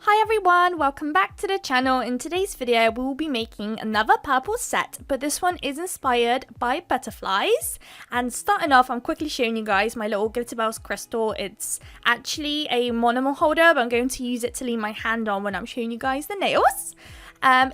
Hi everyone, welcome back to the channel. In today's video we will be making another purple set, but this one is inspired by butterflies. And starting off, I'm quickly showing you guys my little Glitter Bells crystal. It's actually a monomer holder, but I'm going to use it to lean my hand on when I'm showing you guys the nails.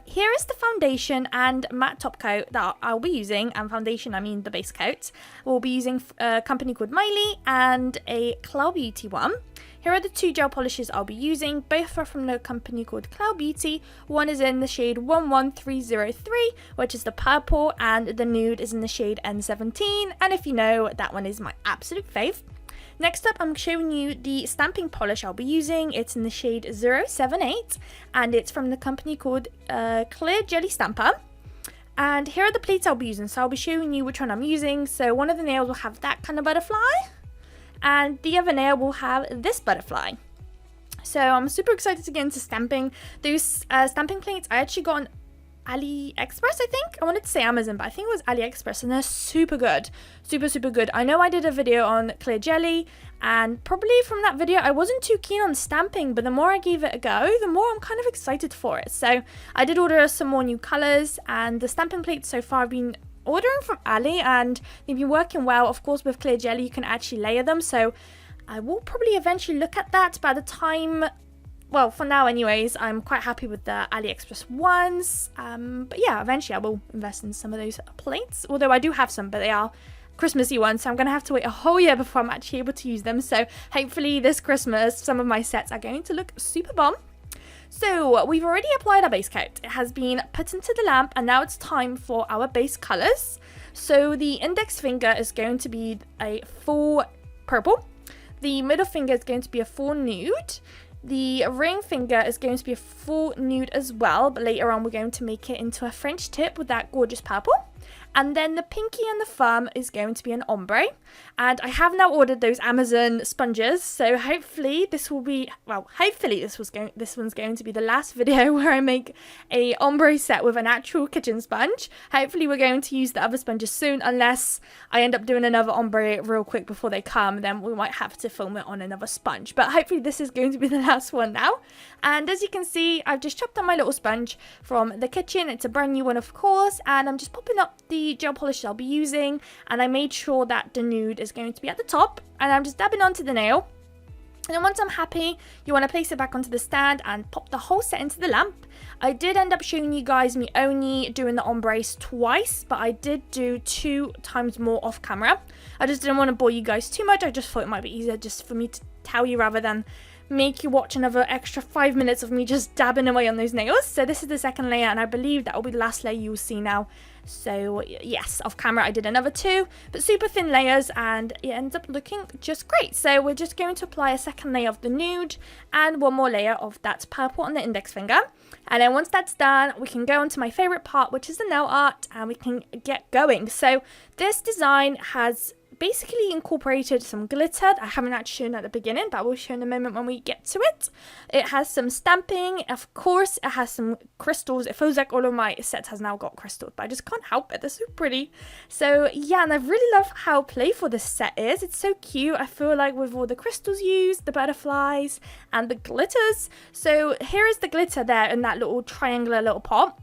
Here is the foundation and matte top coat that I'll be using, and foundation I mean the base coat. We'll be using a company called Miley and a Cloud Beauty one. Here are the two gel polishes I'll be using. Both are from the company called Cloud Beauty. One is in the shade 11303, which is the purple, and the nude is in the shade N17. And if you know, that one is my absolute fave. Next up, I'm showing you the stamping polish I'll be using. It's in the shade 078, and it's from the company called Clear Jelly Stamper. And here are the plates I'll be using. So I'll be showing you which one I'm using. So one of the nails will have that kind of butterfly, and the other nail will have this butterfly. So I'm super excited to get into stamping. Those stamping plates I actually got on AliExpress, I think. I wanted to say Amazon, but I think it was AliExpress, and they're super good. Super good. I know I did a video on clear jelly, and probably from that video I wasn't too keen on stamping, but the more I gave it a go, the more I'm kind of excited for it. So I did order some more new colours, and the stamping plates so far I've been ordering from Ali, and they've been working well. Of course, with clear jelly you can actually layer them, so I will probably eventually look at that. By the time, well, for now anyways, I'm quite happy with the AliExpress ones, but yeah, eventually I will invest in some of those plates, although I do have some, but they are Christmassy ones, so I'm gonna have to wait a whole year before I'm actually able to use them. So hopefully this Christmas some of my sets are going to look super bomb. So we've already applied our base coat. It has been put into the lamp, and now it's time for our base colors. So the index finger is going to be a full purple. The middle finger is going to be a full nude. The ring finger is going to be a full nude as well, but later on we're going to make it into a French tip with that gorgeous purple. And then the pinky and the thumb is going to be an ombre. And I have now ordered those Amazon sponges, so hopefully this will be, well, hopefully this one's going to be the last video where I make a ombre set with an actual kitchen sponge. Hopefully we're going to use the other sponges soon, unless I end up doing another ombre real quick before they come, then we might have to film it on another sponge. But hopefully this is going to be the last one now. And as you can see, I've just chopped up my little sponge from the kitchen. It's a brand new one, of course, and I'm just popping up the gel polish I'll be using, and I made sure that the nude is going to be at the top, and I'm just dabbing onto the nail. And then once I'm happy, you want to place it back onto the stand and pop the whole set into the lamp. I did end up showing you guys me only doing the ombres twice, but I did do 2 times more off camera. I just didn't want to bore you guys too much. I just thought it might be easier just for me to tell you rather than make you watch another extra 5 minutes of me just dabbing away on those nails. So this is the second layer, and I believe that will be the last layer you will see now. So yes, off camera I did another 2, but super thin layers, and it ends up looking just great. So we're just going to apply a second layer of the nude and one more layer of that purple on the index finger. And then once that's done, we can go on to my favorite part, which is the nail art, and we can get going. So this design has basically incorporated some glitter. I haven't actually shown at the beginning, but I will show in a moment when we get to it. It has some stamping, of course. It has some crystals. It feels like all of my sets has now got crystals, but I just can't help it. They're so pretty. So yeah, and I really love how playful this set is. It's so cute. I feel like with all the crystals used, the butterflies and the glitters. So here is the glitter there in that little triangular little pot,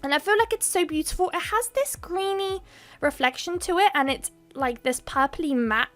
and I feel like it's so beautiful. It has this greeny reflection to it, and it's like this purpley matte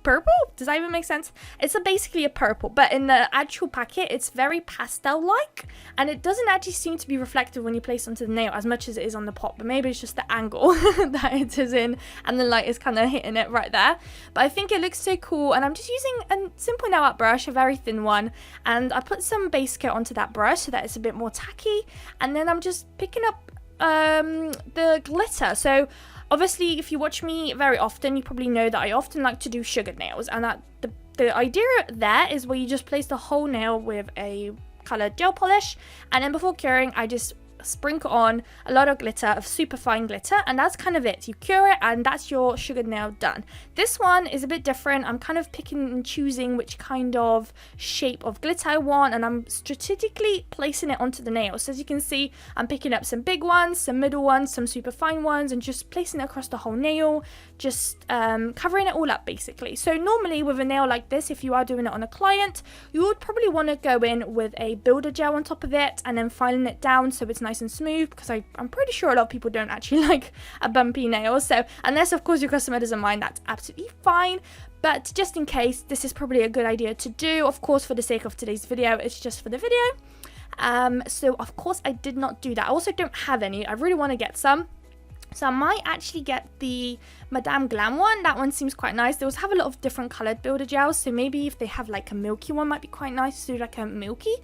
purple. Does that even make sense? It's basically a purple, but in the actual packet it's very pastel like, and it doesn't actually seem to be reflective when you place it onto the nail as much as it is on the pot, but maybe it's just the angle that it is in, and the light is kind of hitting it right there. But I think it looks so cool, and I'm just using a simple nail art brush, a very thin one, and I put some base coat onto that brush so that it's a bit more tacky, and then I'm just picking up the glitter. So obviously, if you watch me very often, you probably know that I often like to do sugared nails, and that the idea there is where you just place the whole nail with a coloured gel polish, and then before curing, I just sprinkle on a lot of glitter, of super fine glitter, and that's kind of it. You cure it and that's your sugared nail done. This one is a bit different. I'm kind of picking and choosing which kind of shape of glitter I want, and I'm strategically placing it onto the nail. So as you can see, I'm picking up some big ones, some middle ones, some super fine ones, and just placing it across the whole nail, just covering it all up basically. So normally with a nail like this, if you are doing it on a client, you would probably want to go in with a builder gel on top of it and then filing it down so it's nice and smooth, because I'm pretty sure a lot of people don't actually like a bumpy nail. So unless of course your customer doesn't mind, that's absolutely fine. But just in case, this is probably a good idea to do. Of course, for the sake of today's video, it's just for the video. So of course I did not do that. I also don't have any. I really want to get some. So I might actually get the Madame Glam one. That one seems quite nice. They also have a lot of different coloured builder gels. So maybe if they have like a milky one, might be quite nice to do like a milky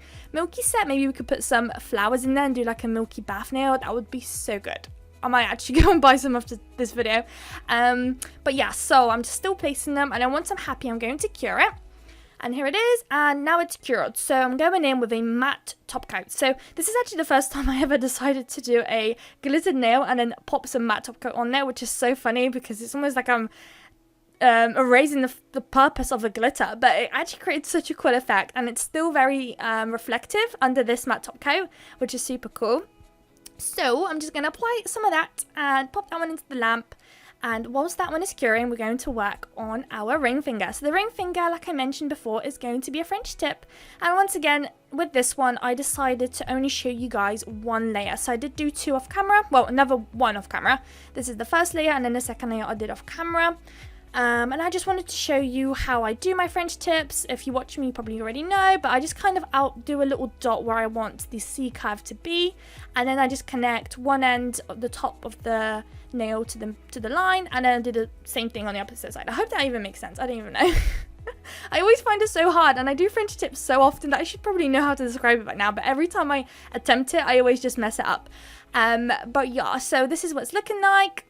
set. Maybe we could put some flowers in there and do like a milky bath nail. That would be so good. I might actually go and buy some after this video. But yeah, so I'm just still placing them. And then once I'm happy, I'm going to cure it. And here it is, and now it's cured. So I'm going in with a matte top coat. So this is actually the first time I ever decided to do a glittered nail and then pop some matte top coat on there, which is so funny because it's almost like I'm erasing the purpose of the glitter, but it actually creates such a cool effect, and it's still very reflective under this matte top coat, which is super cool. So I'm just going to apply some of that and pop that one into the lamp. And whilst that one is curing, we're going to work on our ring finger. So the ring finger, like I mentioned before, is going to be a French tip. And once again, with this one, I decided to only show you guys one layer. So I did do 2 off camera. Well, another 1 off camera. This is the first layer, and then the second layer I did off camera. And I just wanted to show you how I do my French tips. If you watch me, you probably already know, but I just kind of do a little dot where I want the C curve to be, and then I just connect one end of the top of the nail to the line, and then I did the same thing on the opposite side. I hope that even makes sense. I don't even know. I always find it so hard, and I do French tips so often that I should probably know how to describe it by now, but every time I attempt it, I always just mess it up. But yeah, so this is what it's looking like.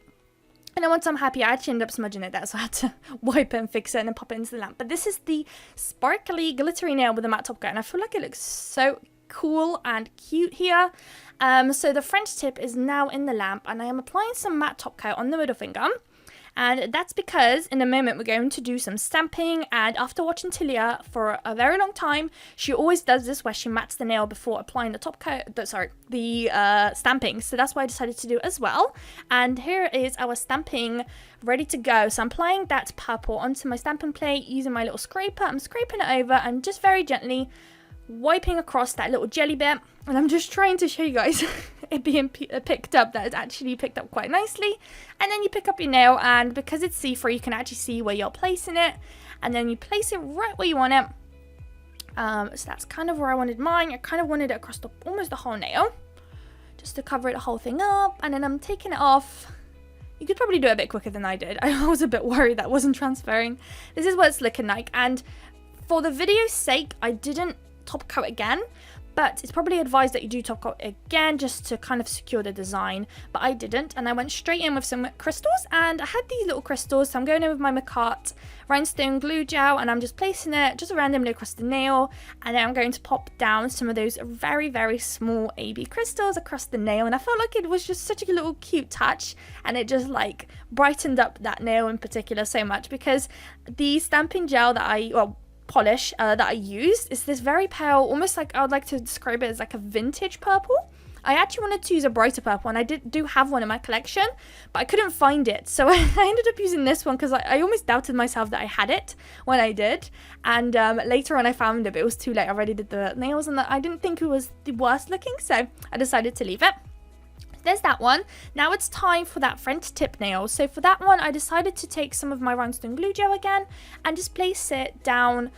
And then once I'm happy, I actually ended up smudging it there, so I had to wipe it and fix it and then pop it into the lamp. But this is the sparkly, glittery nail with a matte top coat, and I feel like it looks so cool and cute here. So the French tip is now in the lamp, and I am applying some matte top coat on the middle finger. And that's because in a moment we're going to do some stamping, and after watching Talia for a very long time, she always does this where she mats the nail before applying the top coat, the stamping. So that's why I decided to do it as well. And here is our stamping ready to go. So I'm applying that purple onto my stamping plate using my little scraper. I'm scraping it over and just very gently wiping across that little jelly bit, and I'm just trying to show you guys it being picked up, that it's actually picked up quite nicely. And then you pick up your nail, and because it's see-through, you can actually see where you're placing it, and then you place it right where you want it. So that's kind of where I wanted mine. I kind of wanted it across almost the whole nail, just to cover the whole thing up. And then I'm taking it off. You could probably do it a bit quicker than I did. I was a bit worried that wasn't transferring. This is what it's looking like, and for the video's sake, I didn't top coat again, but it's probably advised that you do top coat again just to kind of secure the design, but I didn't, and I went straight in with some crystals, and I had these little crystals, so I'm going in with my Macart rhinestone glue gel, and I'm just placing it just randomly across the nail, and then I'm going to pop down some of those very, very small AB crystals across the nail, and I felt like it was just such a little cute touch, and it just like brightened up that nail in particular so much, because the stamping gel that polish that I used is this very pale, almost like I would like to describe it as like a vintage purple. I actually wanted to use a brighter purple, and I do have one in my collection, but I couldn't find it, so I ended up using this one because I almost doubted myself that I had it when I did, and later on I found it, but it was too late. I already did the nails, and I didn't think it was the worst looking, so I decided to leave it. There's that one. Now it's time for that French tip nail. So for that one, I decided to take some of my rhinestone glue gel again and just place it down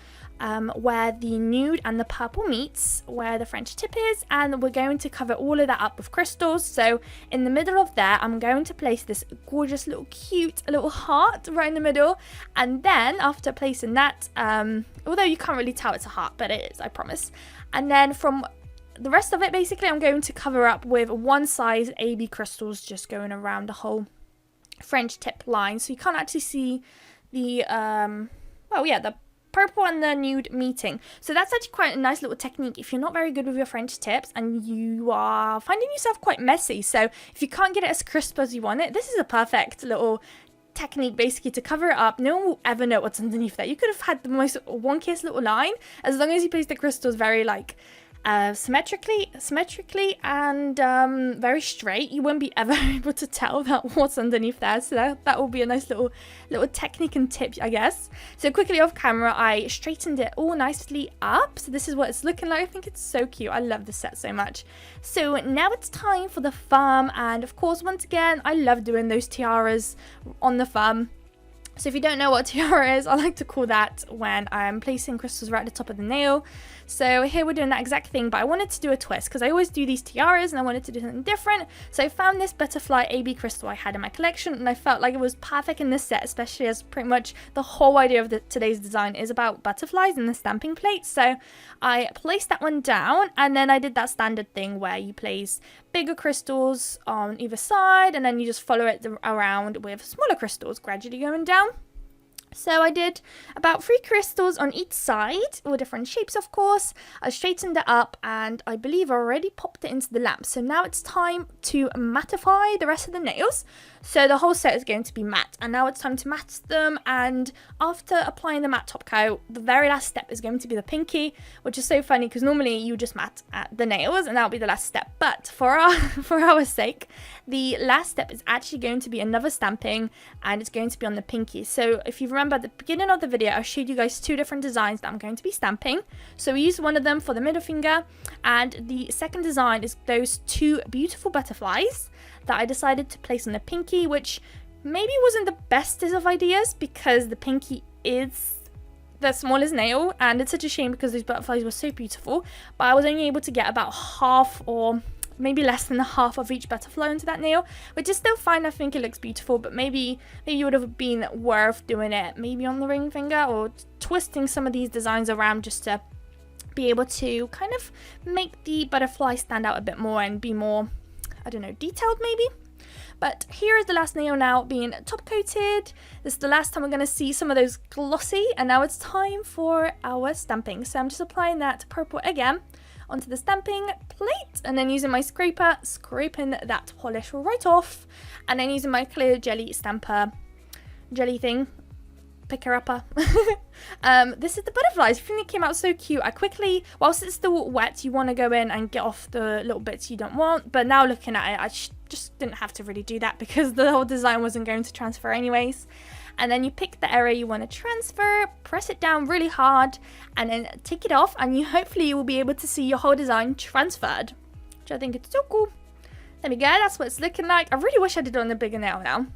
where the nude and the purple meets, where the French tip is, and we're going to cover all of that up with crystals. So in the middle of there, I'm going to place this gorgeous little cute little heart right in the middle, and then after placing that, although you can't really tell it's a heart, but it is, I promise. And then from the rest of it, basically, I'm going to cover up with one size AB crystals just going around the whole French tip line. So you can't actually see the, purple and the nude meeting. So that's actually quite a nice little technique if you're not very good with your French tips and you are finding yourself quite messy. So if you can't get it as crisp as you want it, this is a perfect little technique basically to cover it up. No one will ever know what's underneath that. You could have had the most wonkiest little line, as long as you place the crystals very like symmetrically and very straight, you won't be ever able to tell that what's underneath there. So that will be a nice little technique and tip, I guess. So quickly off camera, I straightened it all nicely up. So this is what it's looking like. I think it's so cute. I love this set so much. So now it's time for the thumb, and of course, once again, I love doing those tiaras on the thumb. So if you don't know what a tiara is, I like to call that when I'm placing crystals right at the top of the nail. So here we're doing that exact thing, but I wanted to do a twist because I always do these tiaras and I wanted to do something different. So I found this butterfly AB crystal I had in my collection, and I felt like it was perfect in this set, especially as pretty much the whole idea of today's design is about butterflies and the stamping plate. So I placed that one down, and then I did that standard thing where you place bigger crystals on either side and then you just follow it around with smaller crystals gradually going down. So I did about 3 crystals on each side, all different shapes of course. I straightened it up and I believe I already popped it into the lamp. So now it's time to mattify the rest of the nails. So the whole set is going to be matte, and now it's time to matte them. And after applying the matte top coat, the very last step is going to be the pinky, which is so funny because normally you just matte at the nails and that'll be the last step. But for our sake, the last step is actually going to be another stamping, and it's going to be on the pinky. So if you remember at the beginning of the video, I showed you guys 2 different designs that I'm going to be stamping. So we used one of them for the middle finger, and the second design is those 2 beautiful butterflies that I decided to place on the pinky, which maybe wasn't the bestest of ideas because the pinky is the smallest nail, and it's such a shame because these butterflies were so beautiful, but I was only able to get about half or maybe less than the half of each butterfly into that nail, which is still fine. I think it looks beautiful, but maybe it would have been worth doing it maybe on the ring finger or twisting some of these designs around just to be able to kind of make the butterfly stand out a bit more and be more, I don't know, detailed maybe. But here is the last nail now being top coated. This is the last time we're going to see some of those glossy, and now it's time for our stamping. So I'm just applying that purple again onto the stamping plate, and then using my scraper, scraping that polish right off, and then using my clear jelly stamper jelly thing, picker upper. This is the butterflies. I think it came out so cute. I quickly, whilst it's still wet, you want to go in and get off the little bits you don't want, but now looking at it, I just didn't have to really do that because the whole design wasn't going to transfer anyways. And then you pick the area you want to transfer, press it down really hard, and then take it off, and hopefully you will be able to see your whole design transferred, which I think is so cool. There we go, that's what it's looking like. I really wish I did it on the bigger nail now,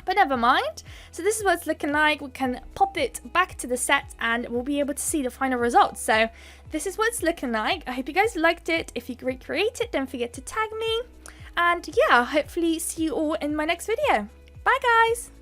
but never mind. So this is what it's looking like. We can pop it back to the set and we'll be able to see the final results. So this is what it's looking like. I hope you guys liked it. If you recreate it, don't forget to tag me. And yeah, hopefully see you all in my next video. Bye guys!